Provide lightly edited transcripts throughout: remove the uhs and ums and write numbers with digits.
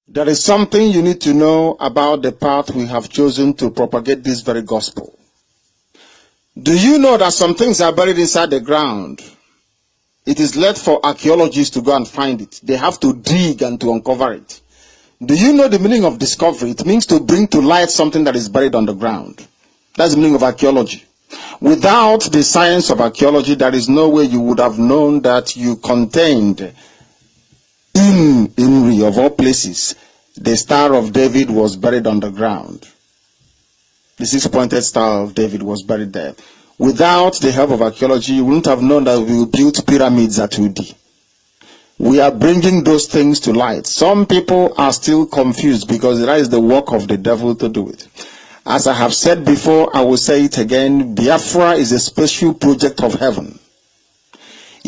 There is something you need to know about the path we have chosen to propagate this very gospel. Do you know that some things are buried inside the ground? It is left for archaeologists to go and find it. They have to dig and to uncover it. Do you know the meaning of discovery? It means to bring to light something that is buried on the ground. That's the meaning of archaeology. Without the science of archaeology, there is no way you would have known that you contained in Inri, of all places, the Star of David was buried underground. The six-pointed Star of David was buried there. Without the help of archaeology, you wouldn't have known that we built pyramids at Udi. We are bringing those things to light. Some people are still confused because that is the work of the devil to do it. As I have said before, I will say it again, Biafra is a special project of heaven.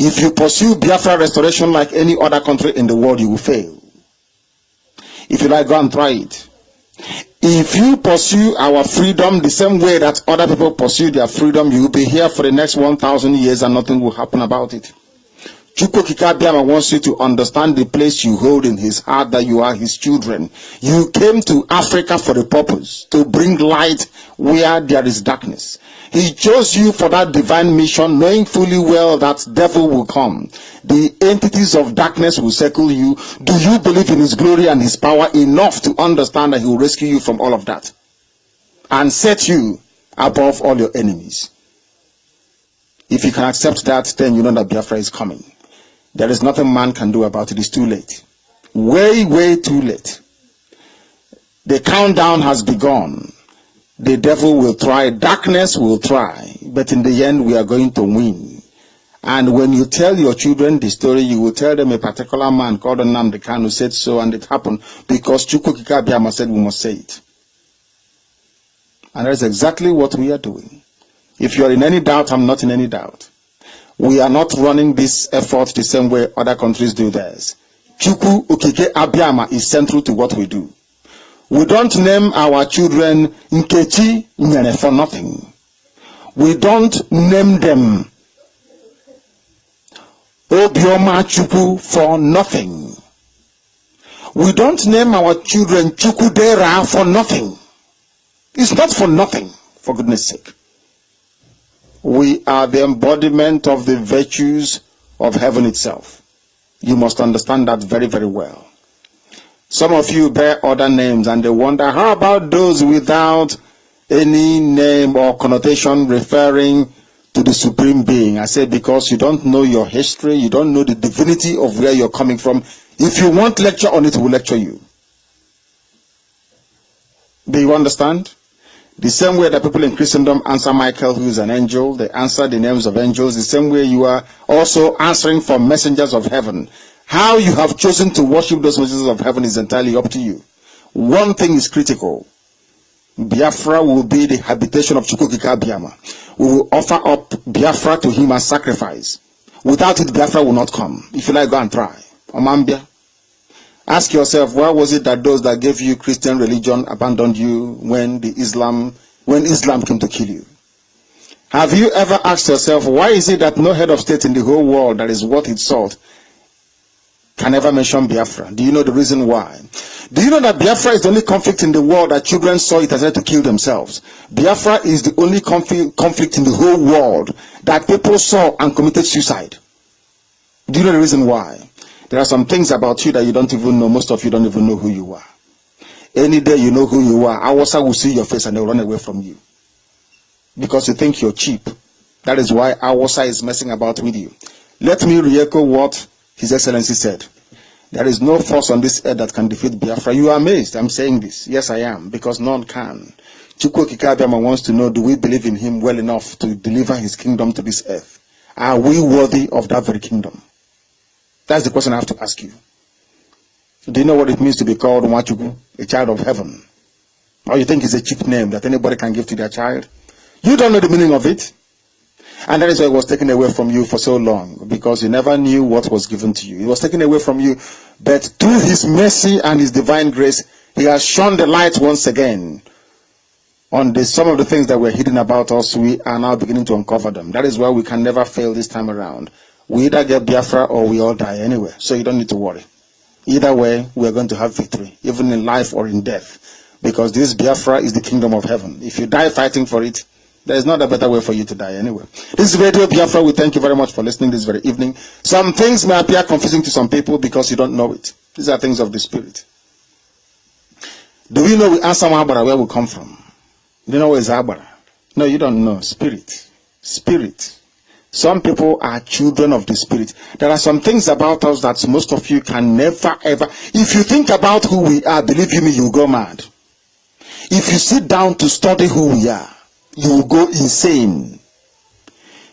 If you pursue Biafra restoration like any other country in the world, you will fail. If you like, go and try it. If you pursue our freedom the same way that other people pursue their freedom, you will be here for the next 1,000 years and nothing will happen about it. Chukwu Kikabiama wants you to understand the place you hold in his heart, that you are his children. You came to Africa for a purpose, to bring light where there is darkness. He chose you for that divine mission, knowing fully well that devil will come. The entities of darkness will circle you. Do you believe in his glory and his power enough to understand that he will rescue you from all of that and set you above all your enemies? If you can accept that, then you know that Biafra is coming. There is nothing man can do about it. It's too late. Way, way too late. The countdown has begun. The devil will try, darkness will try, but in the end we are going to win. And when you tell your children the story, you will tell them a particular man called Nnamdi Kanu said so, and it happened because Chukwu Kikabiama said we must say it. And that's exactly what we are doing. If you are in any doubt, I'm not in any doubt. We are not running this effort the same way other countries do theirs. Chukwu Okike Abiama is central to what we do. We don't name our children Nkechi Nyene for nothing. We don't name them Obioma Chukwu for nothing. We don't name our children Chukudera for nothing. It's not for nothing, for goodness sake. We are the embodiment of the virtues of heaven itself. You must understand that very, very well. Some of you bear other names and they wonder, how about those without any name or connotation referring to the Supreme Being? I say because you don't know your history, you don't know the divinity of where you're coming from. If you want lecture on it, we'll lecture you. Do you understand? The same way that people in Christendom answer Michael, who is an angel, they answer the names of angels, the same way you are also answering for messengers of heaven. How you have chosen to worship those messengers of heaven is entirely up to you. One thing is critical. Biafra will be the habitation of Chukwu Kikabiama. We will offer up Biafra to him as sacrifice. Without it, Biafra will not come. If you like, go and try. Omambia. Ask yourself, why was it that those that gave you Christian religion abandoned you when Islam came to kill you? Have you ever asked yourself, why is it that no head of state in the whole world that is worth its salt can ever mention Biafra? Do you know the reason why? Do you know that Biafra is the only conflict in the world that children saw it as to kill themselves? Biafra is the only conflict in the whole world that people saw and committed suicide. Do you know the reason why? There are some things about you that you don't even know. Most of you don't even know who you are. Any day you know who you are, Awasa will see your face and they'll run away from you. Because you think you're cheap. That is why Awasa is messing about with you. Let me re-echo what His Excellency said. There is no force on this earth that can defeat Biafra. You are amazed. I'm saying this. Yes, I am. Because none can. Chukwu Kikabiama wants to know, do we believe in him well enough to deliver his kingdom to this earth? Are we worthy of that very kingdom? That's the question I have to ask you. Do you know what it means to be called Nwachukwu, a child of heaven? Or you think it's a cheap name that anybody can give to their child? You don't know the meaning of it. And that is why it was taken away from you for so long, because you never knew what was given to you. It was taken away from you, but through his mercy and his divine grace, he has shone the light once again on some of the things that were hidden about us. We are now beginning to uncover them. That is why we can never fail this time around. We either get Biafra or we all die anyway, so you don't need to worry. Either way, we are going to have victory, even in life or in death, because this Biafra is the kingdom of heaven. If you die fighting for it, there is not a better way for you to die anyway. This is Radio Biafra. We thank you very much for listening this very evening. Some things may appear confusing to some people because you don't know it. These are things of the spirit. Do we know we answer Mahabara where we come from? Do you know where is Abara? No, you don't know. Spirit. Spirit. Some people are children of the spirit. There are some things about us that most of you can never ever. If you think about who we are, believe you me, you will go mad. If you sit down to study who we are, you will go insane.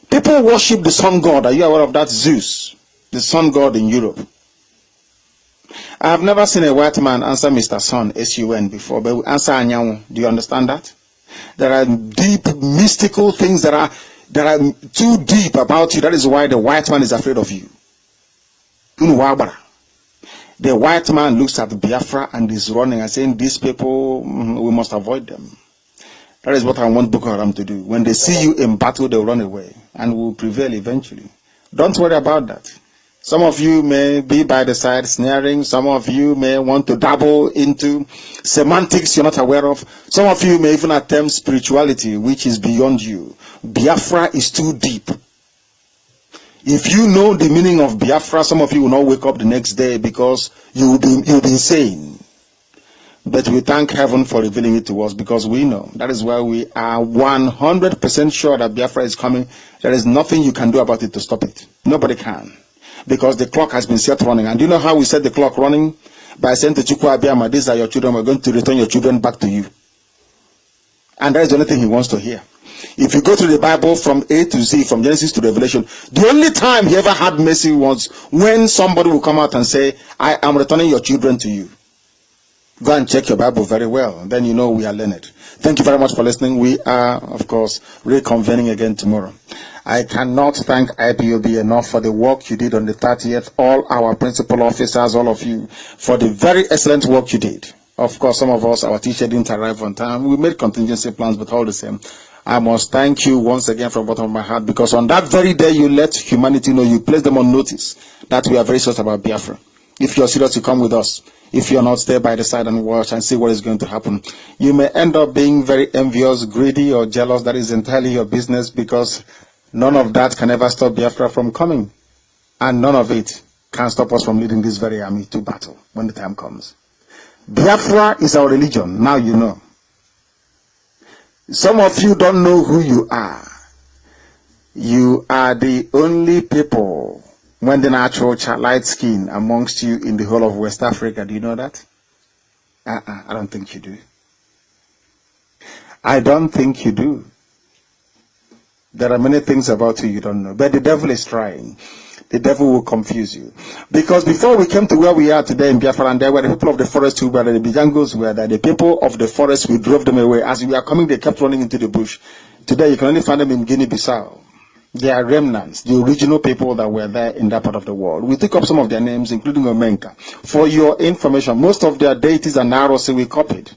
People worship the sun god. Are you aware of that? Zeus, the sun god in Europe. I have never seen a white man answer Mr. Sun, S-U-N, before, but we answer Anyanwu. Do you understand that? There are deep, mystical things that are too deep about you. That is why the white man is afraid of you. The white man looks at Biafra and is running and saying, these people, we must avoid them. That is what I want Boko Haram to do. When they see you in battle, they'll run away and will prevail eventually. Don't worry about that. Some of you may be by the side snaring. Some of you may want to dabble into semantics you're not aware of. Some of you may even attempt spirituality, which is beyond you. Biafra is too deep. If you know the meaning of Biafra, some of you will not wake up the next day because you'll be insane. But we thank heaven for revealing it to us because we know. That is why we are 100% sure that Biafra is coming. There is nothing you can do about it to stop it. Nobody can. Because the clock has been set running. And do you know how we set the clock running? By saying to Chukwu Abiyama, these are your children, we're going to return your children back to you. And that is the only thing he wants to hear. If you go to the Bible from A to Z, from Genesis to Revelation, the only time he ever had mercy was when somebody will come out and say, I am returning your children to you. Go and check your Bible very well. Then you know we are learned. Thank you very much for listening. We are, of course, reconvening again tomorrow. I cannot thank IPOB enough for the work you did on the 30th. All our principal officers, all of you, for the very excellent work you did. Of course, some of us, our teacher didn't arrive on time. We made contingency plans, but all the same, I must thank you once again from the bottom of my heart, because on that very day you let humanity know, you placed them on notice that we are very serious about Biafra. If you're serious, you come with us. If you're not, stay by the side and watch and see what is going to happen. You may end up being very envious, greedy, or jealous. That is entirely your business, because none of that can ever stop Biafra from coming. And none of it can stop us from leading this very army to battle when the time comes. Biafra is our religion. Now you know. Some of you don't know who you are. You are the only people when the natural light skin amongst you in the whole of West Africa. Do you know that? I don't think you do. I don't think you do. There are many things about you don't know. But the devil is trying. The devil will confuse you. Because before we came to where we are today in Biafra, and there were the people of the forest who were there, the Bijangos were there, the people of the forest, we drove them away. As we are coming, they kept running into the bush. Today you can only find them in Guinea-Bissau. They are remnants, the original people that were there in that part of the world. We took up some of their names, including Omenka. For your information, most of their deities and arrows we copied.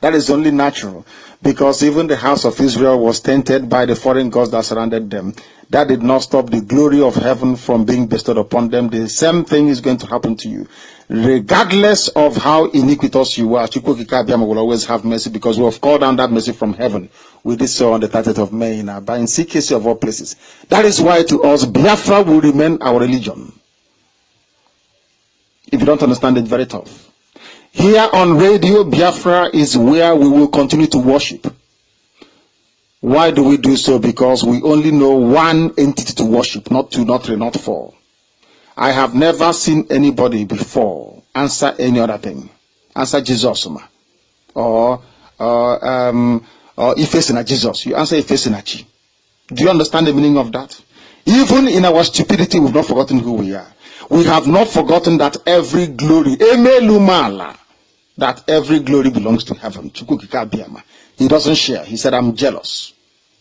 That is only natural, because even the house of Israel was tainted by the foreign gods that surrounded them. That did not stop the glory of heaven from being bestowed upon them. The same thing is going to happen to you. Regardless of how iniquitous you are, Chukwu Abiyama will always have mercy, because we have called down that mercy from heaven. We did so on the 30th of May in Aba, in CKC of all places. That is why to us, Biafra will remain our religion. If you don't understand it, very tough. Here on radio, Biafra is where we will continue to worship. Why do we do so? Because we only know one entity to worship, not two, not three, not four. I have never seen anybody before answer any other thing. Answer Jesus, or Ife na Jesus. You answer Ife na Chi. Do you understand the meaning of that? Even in our stupidity, we've not forgotten who we are. We have not forgotten that every glory, that every glory belongs to heaven. He doesn't share. He said, I'm jealous.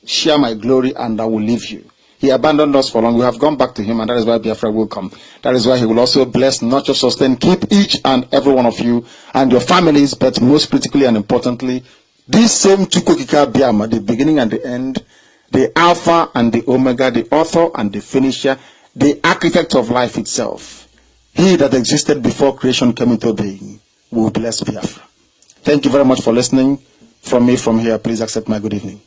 Share my glory and I will leave you. He abandoned us for long. We have gone back to him, and that is why Biafra will come. That is why he will also bless, not just sustain, keep each and every one of you and your families, but most critically and importantly, this same Chukwu Abiyama, the beginning and the end, the Alpha and the Omega, the author and the finisher, the architect of life itself. He that existed before creation came into being will bless Biafra. Thank you very much for listening. From me, from here, please accept my good evening.